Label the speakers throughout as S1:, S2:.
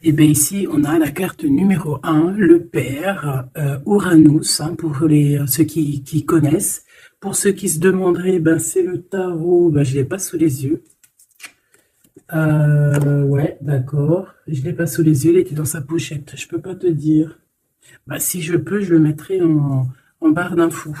S1: Et bien ici, on a la carte numéro un, le père, Uranus, hein, pour ceux qui connaissent. Pour ceux qui se demanderaient, ben, c'est le tarot, ben, je ne l'ai pas sous les yeux. Ouais, d'accord. Je ne l'ai pas sous les yeux, il était dans sa pochette. Je peux pas te dire. Bah, si je peux, je le mettrai en barre d'infos.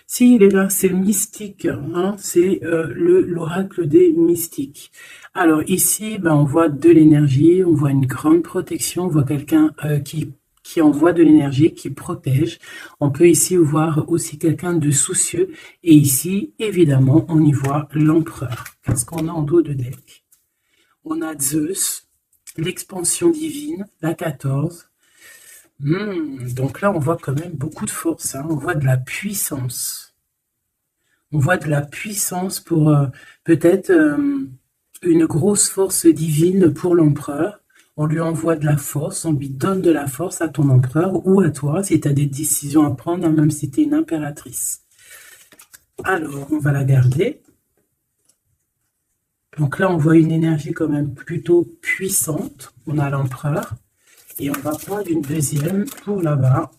S1: Si, il est là, c'est le mystique, hein, c'est l'oracle des mystiques. Alors ici, ben, on voit de l'énergie, on voit une grande protection, on voit quelqu'un qui envoie de l'énergie, qui protège. On peut ici voir aussi quelqu'un de soucieux. Et ici, évidemment, on y voit l'empereur. Qu'est-ce qu'on a en dos de deck? On a Zeus, l'expansion divine, la 14. Donc là, on voit quand même beaucoup de force, hein. On voit de la puissance. On voit de la puissance pour peut-être une grosse force divine pour l'empereur. On lui envoie de la force, on lui donne de la force à ton empereur ou à toi si tu as des décisions à prendre, hein, même si tu es une impératrice. Alors, on va la garder. Donc là, on voit une énergie quand même plutôt puissante. On a l'empereur. Et on va prendre une deuxième pour là-bas.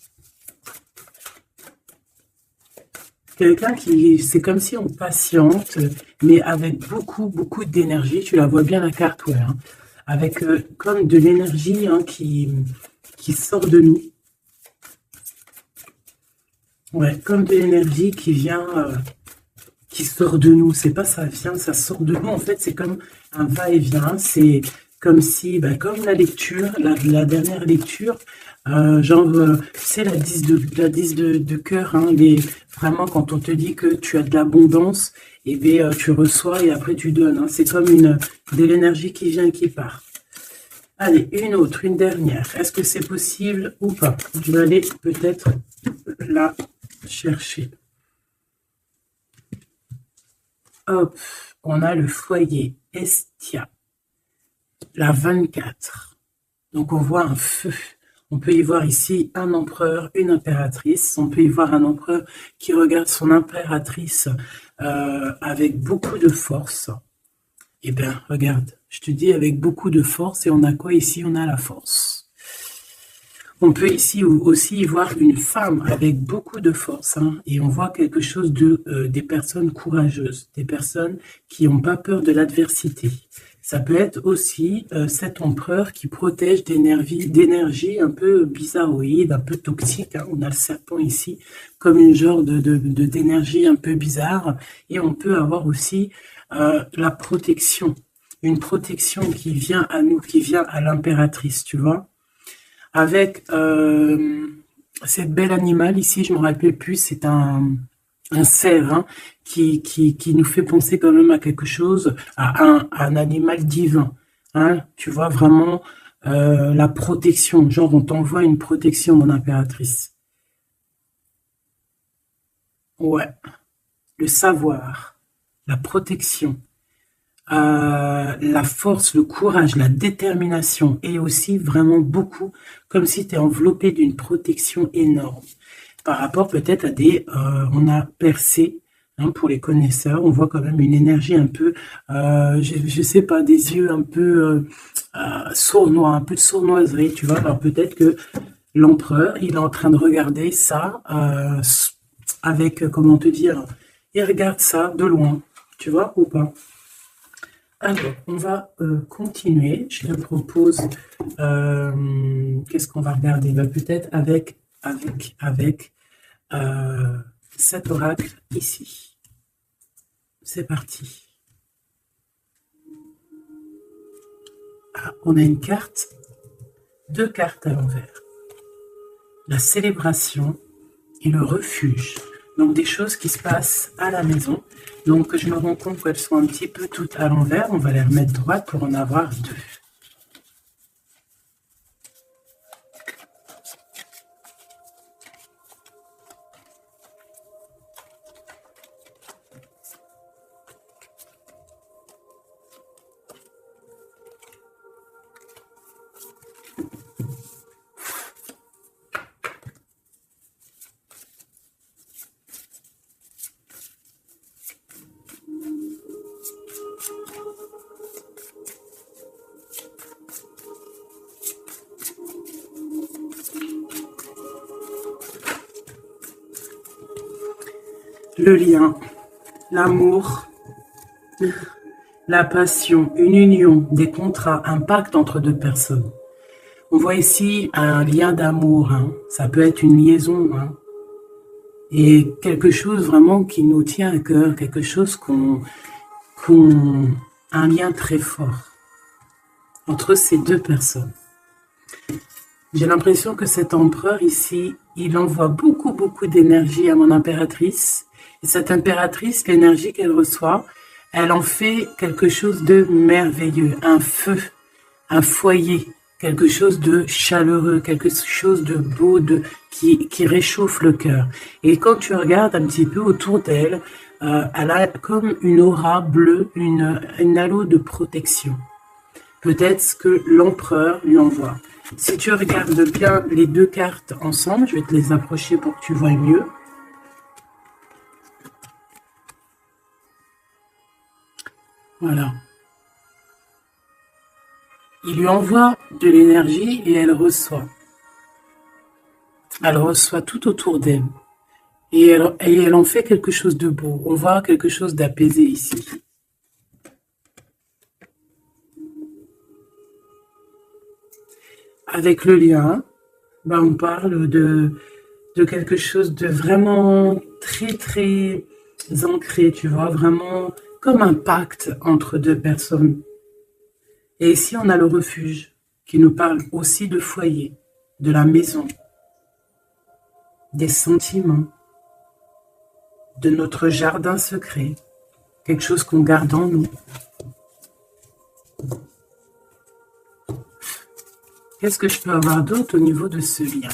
S1: Quelqu'un qui, c'est comme si on patiente, mais avec beaucoup d'énergie. Tu la vois bien la carte, ouais, hein, avec comme de l'énergie, hein, qui sort de nous. Ouais, comme de l'énergie qui vient, qui sort de nous. C'est pas ça vient, ça sort de nous. En fait, c'est comme un va-et-vient. C'est comme si, bah, comme la lecture, la dernière lecture, genre, c'est la 10 de cœur, hein, vraiment quand on te dit que tu as de l'abondance, et bien tu reçois et après tu donnes, hein. C'est comme de l'énergie qui vient et qui part. Allez, une autre, une dernière. Est-ce que c'est possible ou pas? Je vais aller peut-être la chercher. Hop, on a le foyer Estia, la 24. Donc on voit un feu. On peut y voir ici un empereur, une impératrice. On peut y voir un empereur qui regarde son impératrice avec beaucoup de force. Eh bien, regarde, je te dis avec beaucoup de force. Et on a quoi ici? On a la force. On peut ici aussi y voir une femme avec beaucoup de force, hein, et on voit quelque chose des personnes courageuses, des personnes qui n'ont pas peur de l'adversité. Ça peut être aussi cet empereur qui protège d'énergie un peu bizarroïde, un peu toxique, hein. On a le serpent ici comme une genre d'énergie un peu bizarre. Et on peut avoir aussi la protection, une protection qui vient à nous, qui vient à l'impératrice, tu vois. Avec cette belle animal ici, je me rappelle plus, c'est un cerf, hein, qui nous fait penser quand même à quelque chose, à un animal divin, hein. Tu vois vraiment la protection, genre on t'envoie une protection, mon impératrice. Ouais, le savoir, la protection, la force, le courage, la détermination et aussi vraiment beaucoup, comme si tu es enveloppé d'une protection énorme. Par rapport peut-être à on a percé, hein, pour les connaisseurs, on voit quand même une énergie un peu, je sais pas, des yeux un peu sournois, un peu de sournoiserie, tu vois. Alors peut-être que l'empereur, il est en train de regarder ça avec, comment te dire, il regarde ça de loin, tu vois, ou pas. Alors, on va continuer. Je te propose, qu'est-ce qu'on va regarder? Ben, peut-être avec cet oracle ici. C'est parti. Ah, on a une carte, deux cartes à l'envers. La célébration et le refuge. Donc des choses qui se passent à la maison. Donc je me rends compte qu'elles sont un petit peu toutes à l'envers. On va les remettre droites pour en avoir deux. le lien, l'amour, la passion, une union, des contrats, un pacte entre deux personnes. On voit ici un lien d'amour, hein. Ça peut être une liaison, hein. Et quelque chose vraiment qui nous tient à cœur, quelque chose un lien très fort entre ces deux personnes. J'ai l'impression que cet empereur ici, il envoie beaucoup d'énergie à mon impératrice. Et cette impératrice, l'énergie qu'elle reçoit, elle en fait quelque chose de merveilleux, un feu, un foyer, quelque chose de chaleureux, quelque chose de beau, qui réchauffe le cœur. Et quand tu regardes un petit peu autour d'elle, elle a comme une aura bleue, une halo de protection. Peut-être ce que l'empereur lui envoie. Si tu regardes bien les deux cartes ensemble, je vais te les approcher pour que tu vois mieux. Voilà. Il lui envoie de l'énergie et elle reçoit. Elle reçoit tout autour d'elle. Et elle en fait quelque chose de beau. On voit quelque chose d'apaisé ici. Avec le lien, ben on parle de quelque chose de vraiment très ancré, tu vois, vraiment comme un pacte entre deux personnes. Et ici, on a le refuge qui nous parle aussi de foyer, de la maison, des sentiments, de notre jardin secret, quelque chose qu'on garde en nous. Qu'est-ce que je peux avoir d'autre au niveau de ce lien?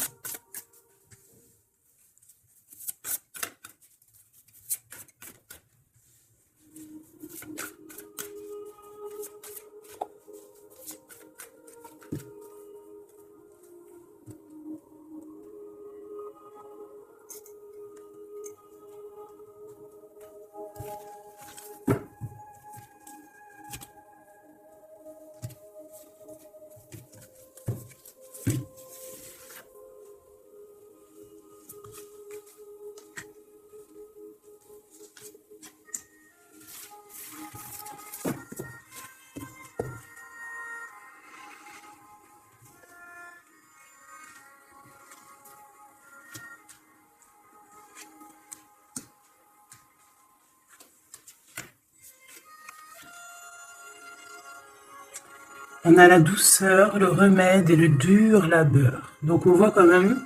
S1: On a la douceur, le remède et le dur labeur. Donc on voit quand même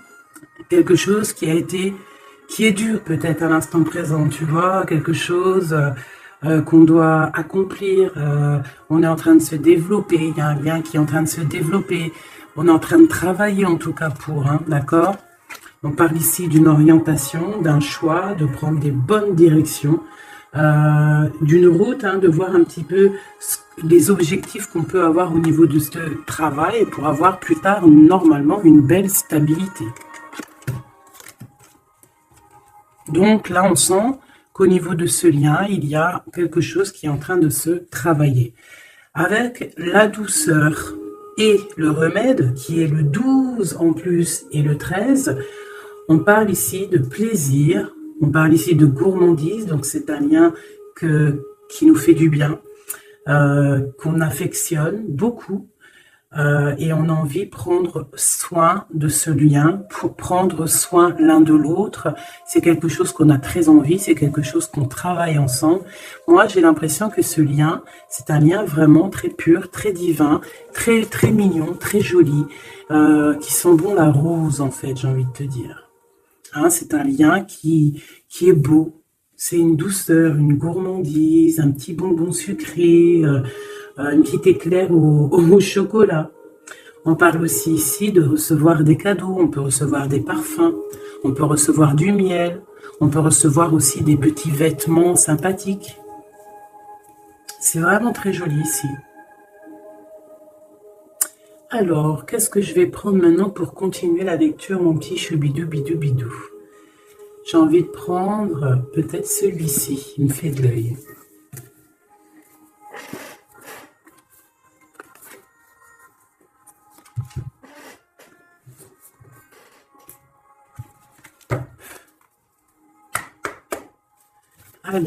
S1: quelque chose qui est dur peut-être à l'instant présent, tu vois, quelque chose qu'on doit accomplir. On est en train de se développer, il y a un lien qui est en train de se développer. On est en train de travailler en tout cas pour, hein, d'accord? On parle ici d'une orientation, d'un choix, de prendre des bonnes directions, d'une route, hein, de voir un petit peu les objectifs qu'on peut avoir au niveau de ce travail pour avoir plus tard normalement une belle stabilité. Donc là, on sent qu'au niveau de ce lien, il y a quelque chose qui est en train de se travailler. Avec la douceur et le remède, qui est le 12 en plus et le 13, on parle ici de plaisir, on parle ici de gourmandise, donc c'est un lien qui nous fait du bien, qu'on affectionne beaucoup, et on a envie de prendre soin de ce lien, pour prendre soin l'un de l'autre. C'est quelque chose qu'on a très envie, c'est quelque chose qu'on travaille ensemble. Moi, j'ai l'impression que ce lien, c'est un lien vraiment très pur, très divin, très mignon, très joli, qui sent bon la rose, en fait, j'ai envie de te dire. Hein, c'est un lien qui est beau. C'est une douceur, une gourmandise, un petit bonbon sucré, une petite éclair au chocolat. On parle aussi ici de recevoir des cadeaux, on peut recevoir des parfums, on peut recevoir du miel, on peut recevoir aussi des petits vêtements sympathiques. C'est vraiment très joli ici. Alors, qu'est-ce que je vais prendre maintenant pour continuer la lecture, mon petit choubidou bidou bidou? J'ai envie de prendre peut-être celui-ci, il me fait de l'œil. Allez.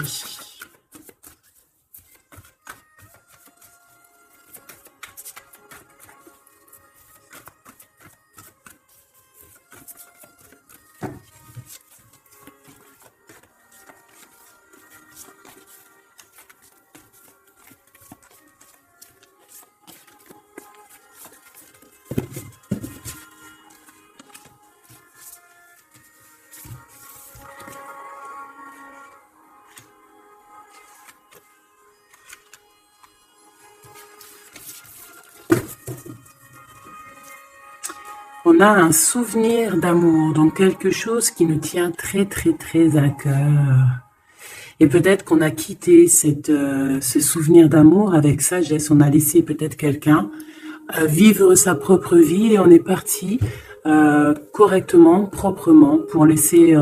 S1: On a un souvenir d'amour, donc quelque chose qui nous tient très très très à cœur. Et peut-être qu'on a quitté ce souvenir d'amour avec sagesse. On a laissé peut-être quelqu'un vivre sa propre vie et on est parti correctement, proprement, pour laisser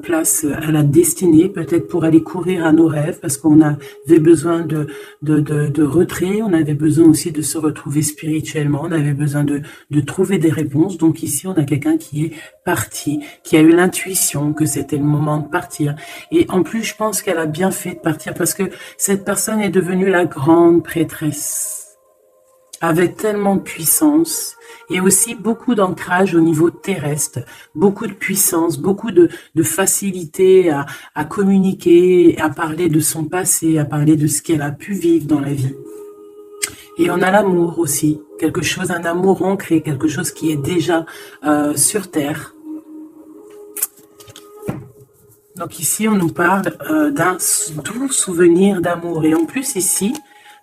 S1: place à la destinée, peut-être pour aller courir à nos rêves, parce qu'on avait besoin de retrait, on avait besoin aussi de se retrouver spirituellement, on avait besoin de trouver des réponses. Donc ici, on a quelqu'un qui est parti, qui a eu l'intuition que c'était le moment de partir. Et en plus, je pense qu'elle a bien fait de partir, parce que cette personne est devenue la grande prêtresse, avec tellement de puissance et aussi beaucoup d'ancrage au niveau terrestre, beaucoup de puissance, beaucoup de facilité à communiquer, à parler de son passé, à parler de ce qu'elle a pu vivre dans la vie. Et on a l'amour aussi, quelque chose, un amour ancré, quelque chose qui est déjà sur terre. Donc ici, on nous parle d'un doux souvenir d'amour. Et en plus ici,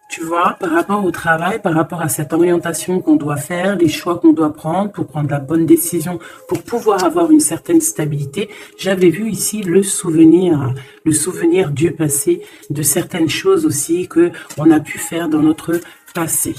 S1: tu vois, par rapport au travail, par rapport à cette orientation qu'on doit faire, les choix qu'on doit prendre pour prendre la bonne décision, pour pouvoir avoir une certaine stabilité, j'avais vu ici le souvenir du passé, de certaines choses aussi que on a pu faire dans notre passé.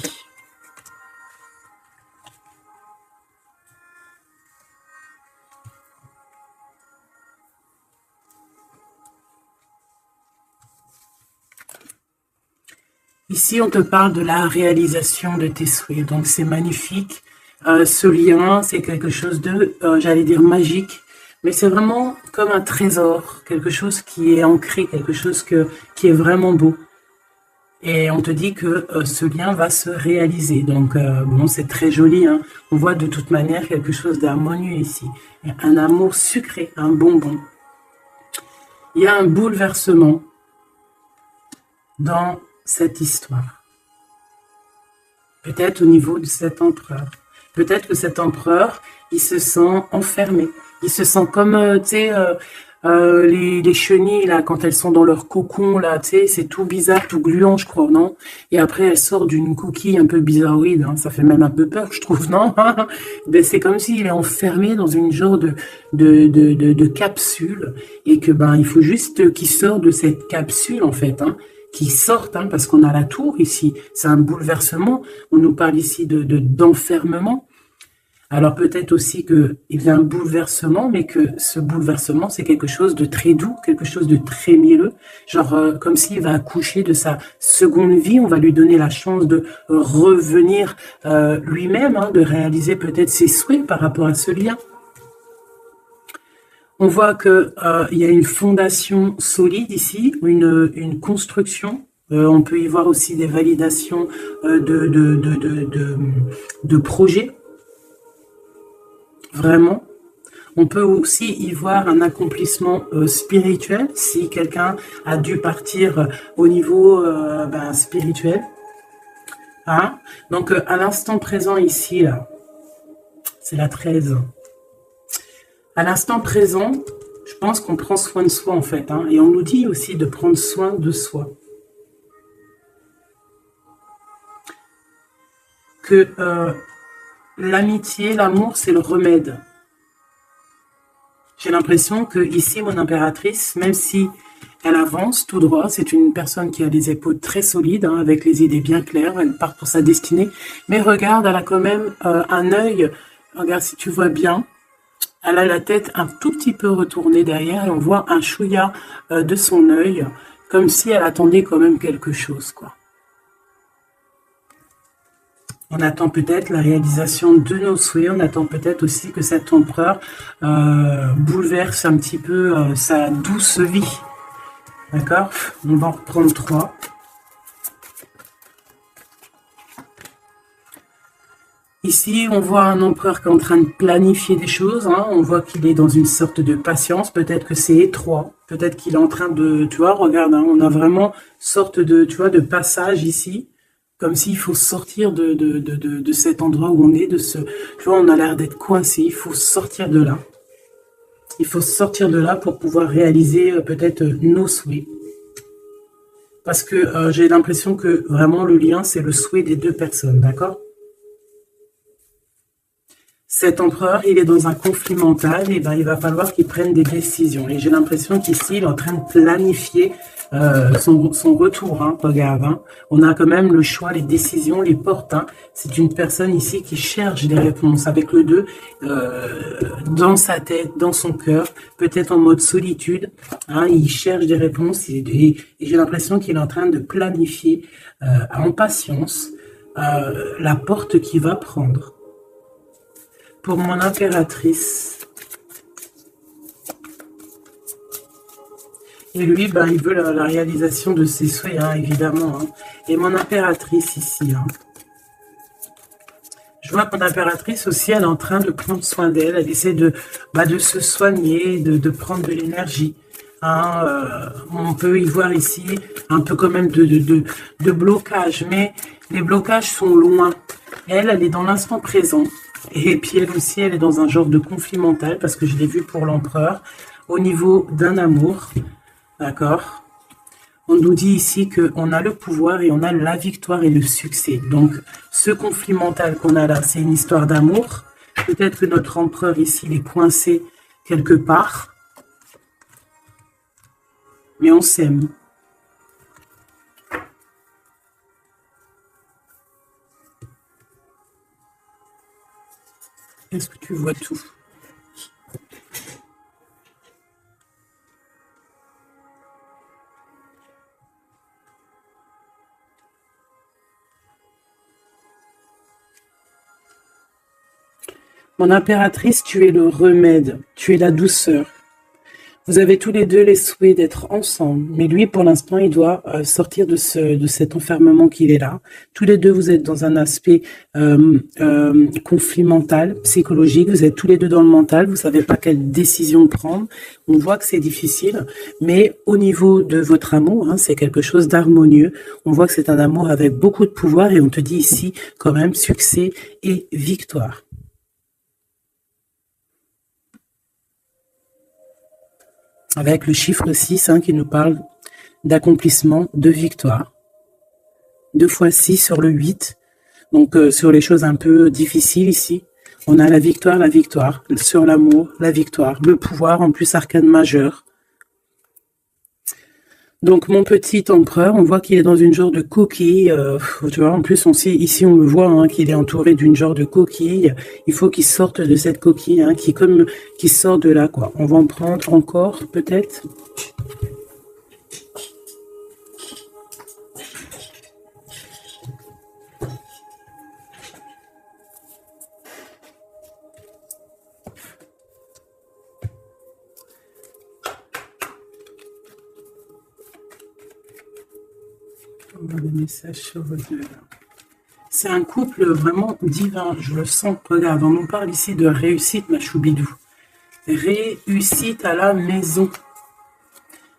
S1: Ici, on te parle de la réalisation de tes souhaits. Donc, c'est magnifique. Ce lien, c'est quelque chose de, j'allais dire, magique. Mais c'est vraiment comme un trésor. Quelque chose qui est ancré, quelque chose qui est vraiment beau. Et on te dit que ce lien va se réaliser. Donc, bon, c'est très joli. Hein. On voit de toute manière quelque chose d'harmonieux ici. Un amour sucré, un bonbon. Il y a un bouleversement dans cette histoire. Peut-être au niveau de cet empereur. Peut-être que cet empereur, il se sent enfermé. Il se sent comme, tu sais, les chenilles, là, quand elles sont dans leur cocon, là, tu sais, c'est tout bizarre, tout gluant, je crois, non? Et après, elle sort d'une coquille un peu bizarroïde, hein, ça fait même un peu peur, je trouve, non? Ben, c'est comme s'il est enfermé dans une genre de capsule, et que, ben, il faut juste qu'il sorte de cette capsule, en fait, hein. Qui sortent, hein, parce qu'on a la tour ici, c'est un bouleversement, on nous parle ici d'enfermement. Alors peut-être aussi qu'il y a un bouleversement, mais que ce bouleversement, c'est quelque chose de très doux, quelque chose de très mielleux, genre comme s'il va accoucher de sa seconde vie, on va lui donner la chance de revenir lui-même, hein, de réaliser peut-être ses souhaits par rapport à ce lien. On voit que il y a une fondation solide ici, une construction. On peut y voir aussi des validations de projets. Vraiment. On peut aussi y voir un accomplissement spirituel, si quelqu'un a dû partir au niveau spirituel. Hein? Donc, à l'instant présent ici, là, c'est la 13. À l'instant présent, je pense qu'on prend soin de soi, en fait. Hein, et on nous dit aussi de prendre soin de soi. Que l'amitié, l'amour, c'est le remède. J'ai l'impression que ici, mon impératrice, même si elle avance tout droit, c'est une personne qui a des épaules très solides, hein, avec les idées bien claires, elle part pour sa destinée. Mais regarde, elle a quand même un œil, regarde si tu vois bien, elle a la tête un tout petit peu retournée derrière et on voit un chouïa de son œil, comme si elle attendait quand même quelque chose, quoi. On attend peut-être la réalisation de nos souhaits, on attend peut-être aussi que cet empereur bouleverse un petit peu sa douce vie. D'accord? On va en reprendre 3. Ici, on voit un empereur qui est en train de planifier des choses. Hein. On voit qu'il est dans une sorte de patience. Peut-être que c'est étroit. Peut-être qu'il est en train de... Tu vois, regarde, hein, on a vraiment sorte de, tu vois, de passage ici. Comme s'il faut sortir de cet endroit où on est. Tu vois, on a l'air d'être coincé. Il faut sortir de là. Il faut sortir de là pour pouvoir réaliser peut-être nos souhaits. Parce que j'ai l'impression que vraiment le lien, c'est le souhait des deux personnes. D'accord? Cet empereur, il est dans un conflit mental, et ben il va falloir qu'il prenne des décisions. Et j'ai l'impression qu'ici, il est en train de planifier son retour. Hein, regarde, hein. On a quand même le choix, les décisions, les portes. Hein. C'est une personne ici qui cherche des réponses avec le 2 dans sa tête, dans son cœur, peut-être en mode solitude. Hein, il cherche des réponses et j'ai l'impression qu'il est en train de planifier en patience la porte qu'il va prendre. Pour mon impératrice. Et lui, ben, il veut la réalisation de ses souhaits, hein, évidemment. Hein. Et mon impératrice ici. Hein. Je vois que mon impératrice aussi, elle est en train de prendre soin d'elle. Elle essaie de se soigner, de prendre de l'énergie. Hein. On peut y voir ici un peu quand même de blocage. Mais les blocages sont loin. Elle est dans l'instant présent. Et puis elle aussi, elle est dans un genre de conflit mental, parce que je l'ai vu pour l'empereur, au niveau d'un amour, d'accord? On nous dit ici qu'on a le pouvoir et on a la victoire et le succès. Donc, ce conflit mental qu'on a là, c'est une histoire d'amour. Peut-être que notre empereur ici, il est coincé quelque part. Mais on s'aime. Est-ce que tu vois tout? Mon impératrice, tu es le remède, tu es la douceur. Vous avez tous les deux les souhaits d'être ensemble, mais lui, pour l'instant, il doit sortir de cet enfermement qu'il est là. Tous les deux, vous êtes dans un aspect conflit mental, psychologique. Vous êtes tous les deux dans le mental. Vous savez pas quelle décision prendre. On voit que c'est difficile, mais au niveau de votre amour, hein, c'est quelque chose d'harmonieux. On voit que c'est un amour avec beaucoup de pouvoir et on te dit ici quand même succès et victoire. Avec le chiffre 6 hein, qui nous parle d'accomplissement, de victoire. 2 fois 6 sur le 8. Donc sur les choses un peu difficiles ici, on a la victoire. Sur l'amour, la victoire. Le pouvoir, en plus arcane majeur. Donc mon petit empereur, on voit qu'il est dans une genre de coquille. Tu vois, en plus ici on le voit hein, qu'il est entouré d'une genre de coquille. Il faut qu'il sorte de cette coquille, hein, qui sort de là quoi. On va en prendre encore peut-être. Des messages sur vos deux. C'est un couple vraiment divin, je le sens. Regarde, on nous parle ici de réussite, ma choubidou. Réussite à la maison.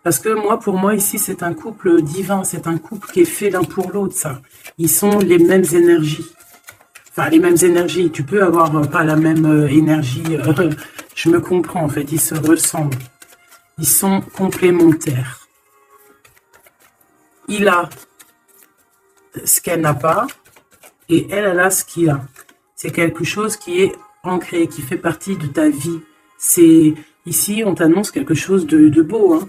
S1: Parce que pour moi, ici, c'est un couple divin. C'est un couple qui est fait l'un pour l'autre, ça. Ils sont les mêmes énergies. Enfin, les mêmes énergies. Tu peux avoir pas la même énergie. Je me comprends, en fait. Ils se ressemblent. Ils sont complémentaires. Il a ce qu'elle n'a pas et elle a ce qu'il a. C'est quelque chose qui est ancré, qui fait partie de ta vie. C'est ici, on t'annonce quelque chose de beau. Hein.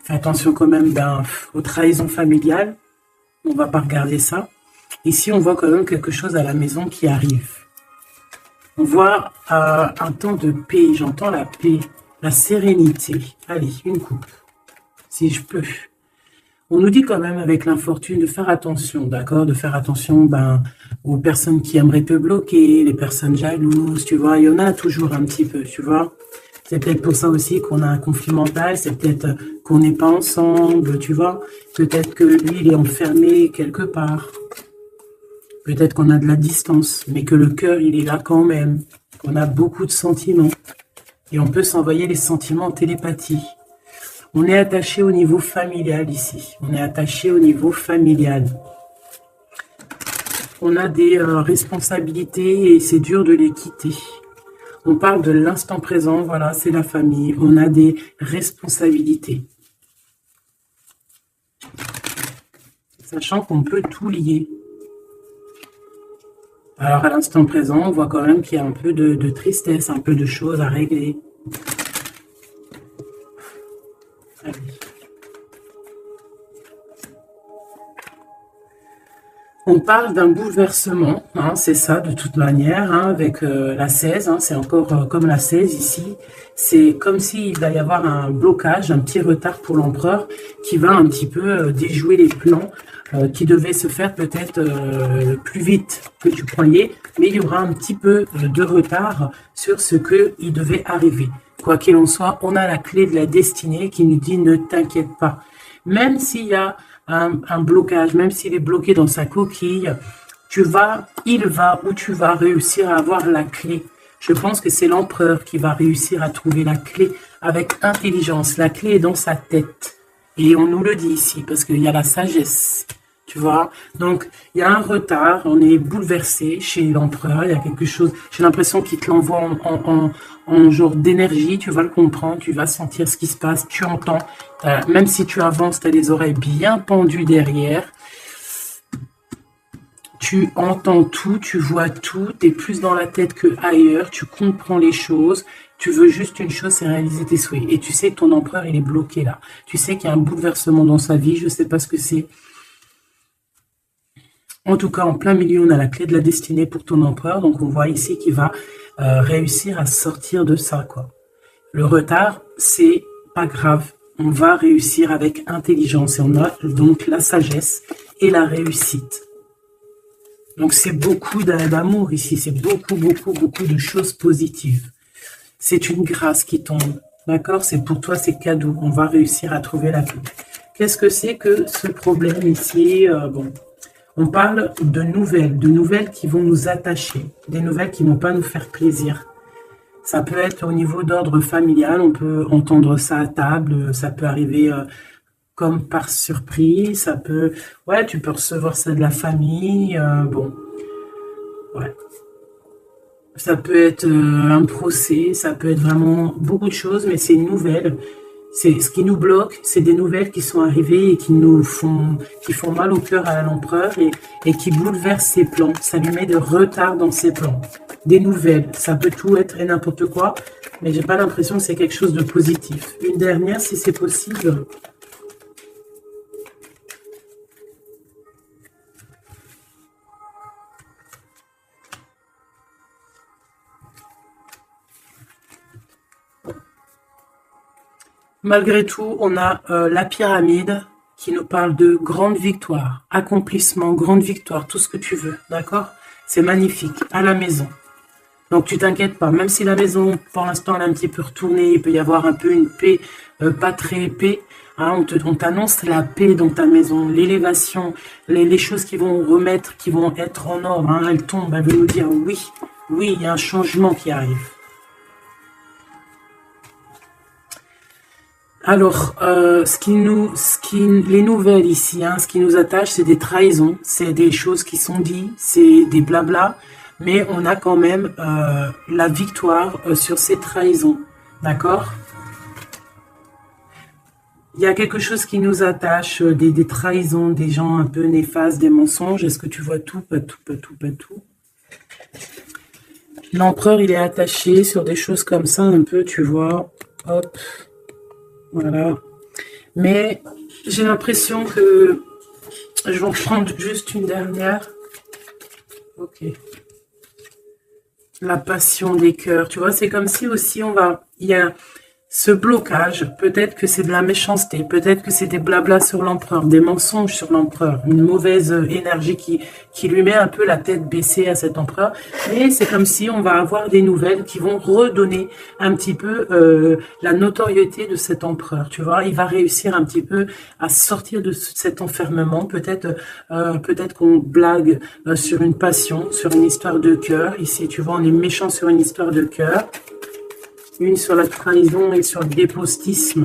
S1: Fais attention quand même aux trahisons familiales. On va pas regarder ça. Ici, on voit quand même quelque chose à la maison qui arrive. On voit un temps de paix. J'entends la paix, la sérénité. Allez, une coupe, si je peux. On nous dit quand même avec l'infortune de faire attention, d'accord? De faire attention aux personnes qui aimeraient te bloquer, les personnes jalouses, tu vois. Il y en a toujours un petit peu, tu vois. C'est peut-être pour ça aussi qu'on a un conflit mental, c'est peut-être qu'on n'est pas ensemble, tu vois. Peut-être que lui, il est enfermé quelque part. Peut-être qu'on a de la distance, mais que le cœur, il est là quand même. On a beaucoup de sentiments. Et on peut s'envoyer les sentiments en télépathie. On est attaché au niveau familial ici. On est attaché au niveau familial. On a des responsabilités et c'est dur de les quitter. On parle de l'instant présent, voilà, c'est la famille. On a des responsabilités. Sachant qu'on peut tout lier. Alors, à l'instant présent, on voit quand même qu'il y a un peu de tristesse, un peu de choses à régler. Allez. On parle d'un bouleversement, hein, c'est ça de toute manière, hein, avec la 16, hein, c'est encore comme la 16 ici. C'est comme s'il va y avoir un blocage, un petit retard pour l'empereur qui va un petit peu déjouer les plans qui devaient se faire peut-être plus vite que tu croyais, mais il y aura un petit peu de retard sur ce qu'il devait arriver. Quoi qu'il en soit, on a la clé de la destinée qui nous dit ne t'inquiète pas. Même s'il y a un blocage, même s'il est bloqué dans sa coquille, il va ou tu vas réussir à avoir la clé. Je pense que c'est l'empereur qui va réussir à trouver la clé avec intelligence. La clé est dans sa tête. Et on nous le dit ici, parce qu'il y a la sagesse. Tu vois, donc il y a un retard, on est bouleversé chez l'empereur, il y a quelque chose, j'ai l'impression qu'il te l'envoie en genre d'énergie, tu vas le comprendre, tu vas sentir ce qui se passe, tu entends, même si tu avances, tu as les oreilles bien pendues derrière, tu entends tout, tu vois tout, tu es plus dans la tête que ailleurs, tu comprends les choses, tu veux juste une chose, c'est réaliser tes souhaits, et tu sais que ton empereur, il est bloqué là, tu sais qu'il y a un bouleversement dans sa vie, je ne sais pas ce que c'est. En tout cas, en plein milieu, on a la clé de la destinée pour ton empereur. Donc, on voit ici qu'il va réussir à sortir de ça, quoi. Le retard, c'est pas grave. On va réussir avec intelligence. Et on a donc la sagesse et la réussite. Donc, c'est beaucoup d'amour ici. C'est beaucoup, beaucoup, beaucoup de choses positives. C'est une grâce qui tombe. D'accord? C'est pour toi, c'est cadeau. On va réussir à trouver la clé. Qu'est-ce que c'est que ce problème ici? Bon... On parle de nouvelles qui vont nous attacher, des nouvelles qui ne vont pas nous faire plaisir. Ça peut être au niveau d'ordre familial, on peut entendre ça à table, ça peut arriver comme par surprise, ça peut... Ouais, tu peux recevoir ça de la famille, bon... Ouais. Ça peut être un procès, ça peut être vraiment beaucoup de choses, mais c'est une nouvelle. C'est ce qui nous bloque, c'est des nouvelles qui sont arrivées et qui font mal au cœur à l'empereur et qui bouleversent ses plans. Ça lui met de retard dans ses plans. Des nouvelles, ça peut tout être et n'importe quoi, mais j'ai pas l'impression que c'est quelque chose de positif. Une dernière, si c'est possible. Malgré tout, on a la pyramide qui nous parle de grande victoire, accomplissement, grande victoire, tout ce que tu veux, d'accord? C'est magnifique, à la maison. Donc tu t'inquiètes pas, même si la maison, pour l'instant, elle est un petit peu retournée, il peut y avoir un peu une paix, pas très paix, hein, on t'annonce la paix dans ta maison, l'élévation, les choses qui vont remettre, qui vont être en ordre, hein, elles tombent, elles vont nous dire oui, oui, il y a un changement qui arrive. Alors, les nouvelles ici, hein, ce qui nous attache, c'est des trahisons, c'est des choses qui sont dites, c'est des blabla, mais on a quand même la victoire sur ces trahisons, d'accord? Il y a quelque chose qui nous attache, des trahisons, des gens un peu néfastes, des mensonges. Est-ce que tu vois tout? Pas tout, pas tout, pas tout. L'empereur, il est attaché sur des choses comme ça, un peu, tu vois, hop. Voilà. Mais j'ai l'impression que je vais en prendre juste une dernière. Ok. La passion des cœurs. Tu vois, c'est comme si aussi on va... Ce blocage, peut-être que c'est de la méchanceté, peut-être que c'est des blablas sur l'empereur, des mensonges sur l'empereur, une mauvaise énergie qui lui met un peu la tête baissée à cet empereur. Et c'est comme si on va avoir des nouvelles qui vont redonner un petit peu la notoriété de cet empereur. Tu vois, il va réussir un petit peu à sortir de cet enfermement. Peut-être qu'on blague sur une passion, sur une histoire de cœur. Ici, tu vois, on est méchant sur une histoire de cœur. Une sur la trahison et sur le dépostisme.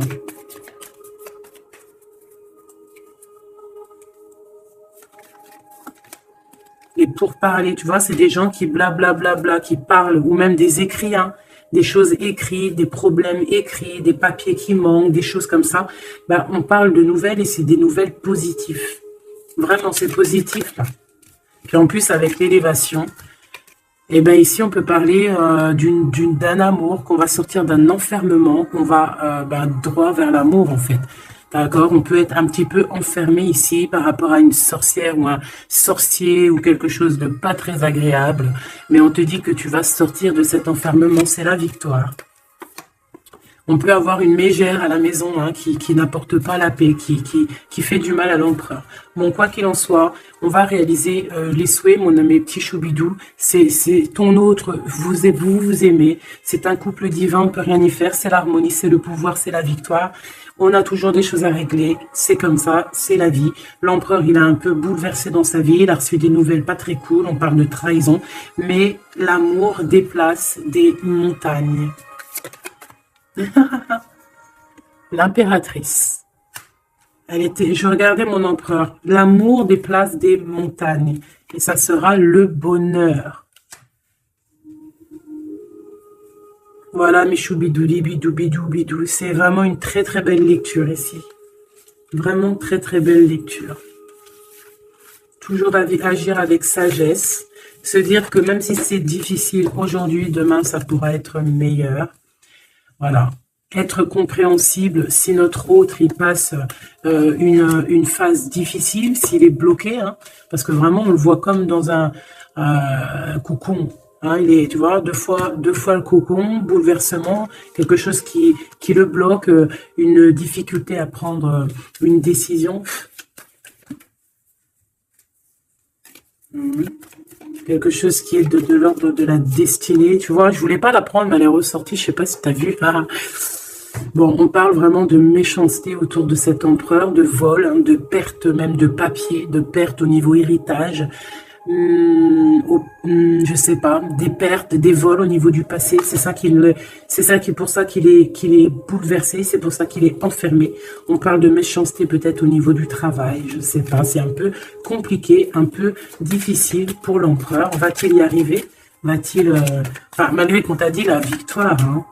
S1: Et pour parler, tu vois, c'est des gens qui blablabla, qui parlent, ou même des écrits, hein, des choses écrites, des problèmes écrits, des papiers qui manquent, des choses comme ça. Ben, on parle de nouvelles et c'est des nouvelles positives. Vraiment, c'est positif, là. Puis en plus, avec l'élévation, et ben ici, on peut parler d'un amour, qu'on va sortir d'un enfermement, qu'on va droit vers l'amour, en fait. D'accord? On peut être un petit peu enfermé ici par rapport à une sorcière ou un sorcier ou quelque chose de pas très agréable. Mais on te dit que tu vas sortir de cet enfermement, c'est la victoire. On peut avoir une mégère à la maison hein, qui n'apporte pas la paix, qui fait du mal à l'empereur. Bon, quoi qu'il en soit, on va réaliser les souhaits, mes petits choubidous. C'est ton autre, vous aimez. C'est un couple divin, on ne peut rien y faire. C'est l'harmonie, c'est le pouvoir, c'est la victoire. On a toujours des choses à régler. C'est comme ça, c'est la vie. L'empereur, il a un peu bouleversé dans sa vie. Il a reçu des nouvelles pas très cool. On parle de trahison. Mais l'amour déplace des montagnes. L'impératrice. Je regardais mon empereur. L'amour déplace des montagnes. Et ça sera le bonheur. Voilà mes choubidouli, bidou, bidou, bidou. C'est vraiment une très très belle lecture ici. Vraiment très très belle lecture. Toujours agir avec sagesse. Se dire que même si c'est difficile aujourd'hui, demain ça pourra être meilleur. Voilà. Être compréhensible si notre autre il passe une phase difficile, s'il est bloqué, hein, parce que vraiment on le voit comme dans un cocon. Hein, il est, tu vois, deux fois le cocon, bouleversement, quelque chose qui le bloque, une difficulté à prendre une décision. Quelque chose qui est de l'ordre de la destinée. Tu vois, je voulais pas la prendre, mais elle est ressortie. Je sais pas si tu as vu. Ah. Bon, on parle vraiment de méchanceté autour de cet empereur, de vol, hein, de perte même de papier, de perte au niveau héritage. Je sais pas, des pertes, des vols au niveau du passé. C'est pour ça qu'il est bouleversé. C'est pour ça qu'il est enfermé. On parle de méchanceté peut-être au niveau du travail. Je sais pas. C'est un peu compliqué, un peu difficile pour l'empereur. Va-t-il y arriver? Va-t-il, malgré qu'on t'a dit la victoire, hein.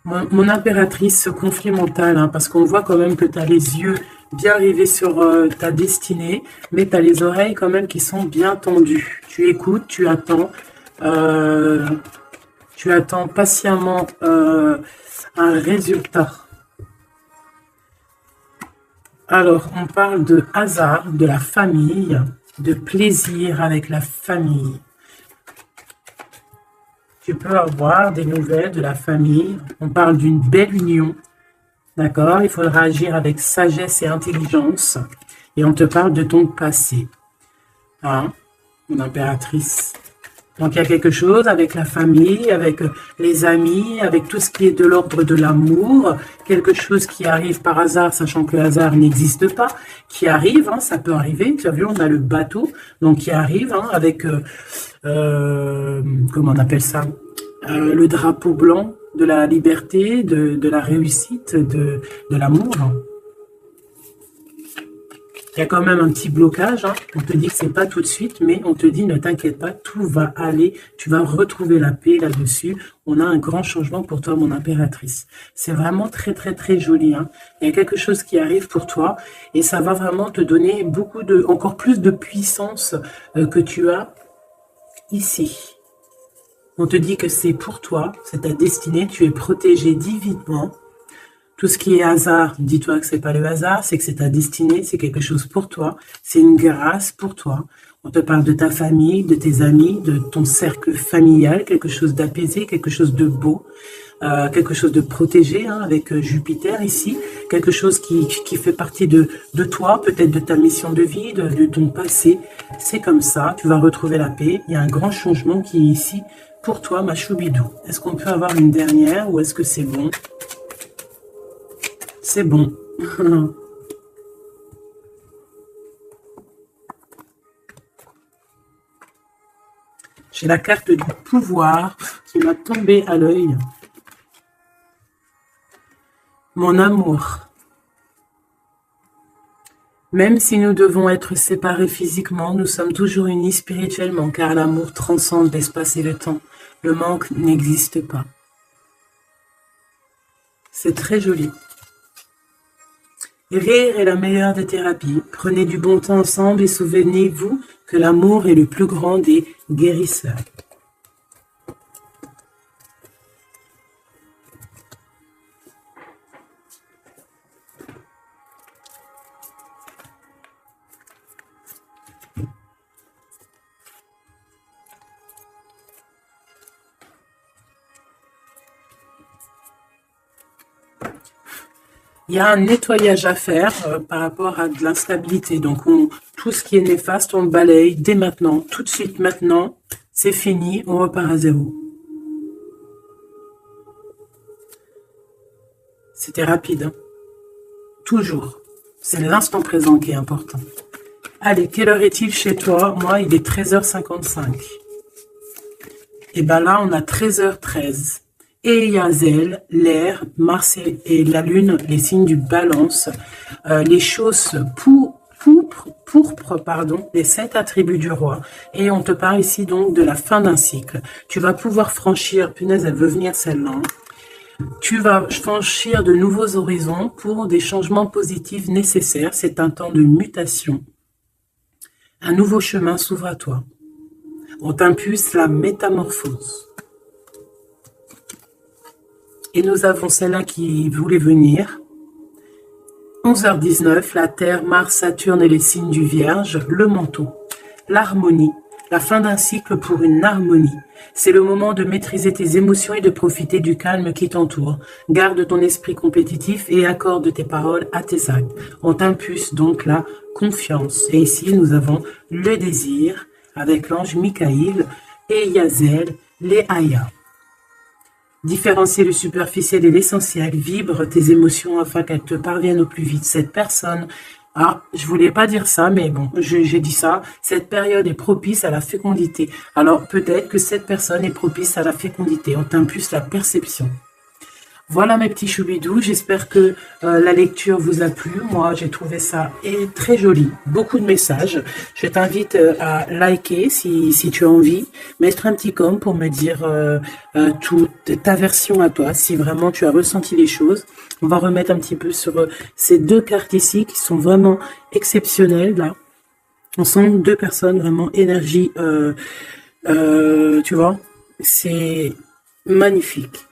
S1: Mon impératrice, ce conflit mental, hein, parce qu'on voit quand même que tu as les yeux bien rivés sur ta destinée, mais tu as les oreilles quand même qui sont bien tendues. Tu écoutes, tu attends patiemment un résultat. Alors, on parle de hasard, de la famille, de plaisir avec la famille. Tu peux avoir des nouvelles de la famille. On parle d'une belle union. D'accord? Il faudra agir avec sagesse et intelligence. Et on te parle de ton passé. Hein? Mon impératrice. Donc, il y a quelque chose avec la famille, avec les amis, avec tout ce qui est de l'ordre de l'amour. Quelque chose qui arrive par hasard, sachant que le hasard n'existe pas. Qui arrive, hein, ça peut arriver. Tu as vu, on a le bateau. Donc, qui arrive hein, avec... comment on appelle ça, le drapeau blanc de la liberté, de la réussite, de l'amour. Il y a quand même un petit blocage, hein. On te dit que c'est pas tout de suite, mais on te dit ne t'inquiète pas, tout va aller, tu vas retrouver la paix là-dessus. On a un grand changement pour toi, mon impératrice. C'est vraiment très très très joli, hein. Il y a quelque chose qui arrive pour toi et ça va vraiment te donner encore plus de puissance que tu as ici. On te dit que c'est pour toi, c'est ta destinée, tu es protégé divinement. Tout ce qui est hasard, dis-toi que c'est pas le hasard, c'est que c'est ta destinée, c'est quelque chose pour toi, c'est une grâce pour toi. On te parle de ta famille, de tes amis, de ton cercle familial, quelque chose d'apaisé, quelque chose de beau, quelque chose de protégé, hein, avec Jupiter ici, quelque chose qui fait partie de toi, peut-être de ta mission de vie, de ton passé. C'est comme ça, tu vas retrouver la paix. Il y a un grand changement qui est ici pour toi, ma choubidou. Est-ce qu'on peut avoir une dernière ou est-ce que c'est bon? C'est bon. J'ai la carte du pouvoir qui m'a tombé à l'œil. Mon amour. Même si nous devons être séparés physiquement, nous sommes toujours unis spirituellement, car l'amour transcende l'espace et le temps. Le manque n'existe pas. C'est très joli. Rire est la meilleure des thérapies. Prenez du bon temps ensemble et souvenez-vous que l'amour est le plus grand des guérisseurs. Il y a un nettoyage à faire par rapport à de l'instabilité. Donc, tout ce qui est néfaste, on le balaye dès maintenant, tout de suite maintenant. C'est fini, on repart à zéro. C'était rapide, hein. Toujours. C'est l'instant présent qui est important. Allez, quelle heure est-il chez toi? Moi, il est 13h55. Et bien là, on a 13h13. Eliazel, l'air, Mars et la Lune, les signes du balance, les choses pourpres, pardon, les 7 attributs du roi. Et on te parle ici donc de la fin d'un cycle. Tu vas pouvoir franchir, punaise, elle veut venir celle-là. Tu vas franchir de nouveaux horizons pour des changements positifs nécessaires. C'est un temps de mutation. Un nouveau chemin s'ouvre à toi. On t'impulse la métamorphose. Et nous avons celle-là qui voulait venir. 11h19, la Terre, Mars, Saturne et les signes du Vierge, le manteau, l'harmonie, la fin d'un cycle pour une harmonie. C'est le moment de maîtriser tes émotions et de profiter du calme qui t'entoure. Garde ton esprit compétitif et accorde tes paroles à tes actes. On t'impulse donc la confiance. Et ici, nous avons le désir avec l'ange Michaïl et Yazel, les Aya. Différencier le superficiel et l'essentiel. Vibre tes émotions afin qu'elles te parviennent au plus vite. Cette personne, je voulais pas dire ça, mais bon, j'ai dit ça. Cette période est propice à la fécondité. Alors peut-être que cette personne est propice à la fécondité. On t'impulse la perception. Voilà mes petits choubidous, j'espère que la lecture vous a plu. Moi, j'ai trouvé ça très joli. Beaucoup de messages. Je t'invite à liker si tu as envie. Mettre un petit com pour me dire toute ta version à toi, si vraiment tu as ressenti les choses. On va remettre un petit peu sur ces deux cartes ici qui sont vraiment exceptionnelles. Là, on sent deux personnes vraiment énergie. Tu vois, c'est magnifique.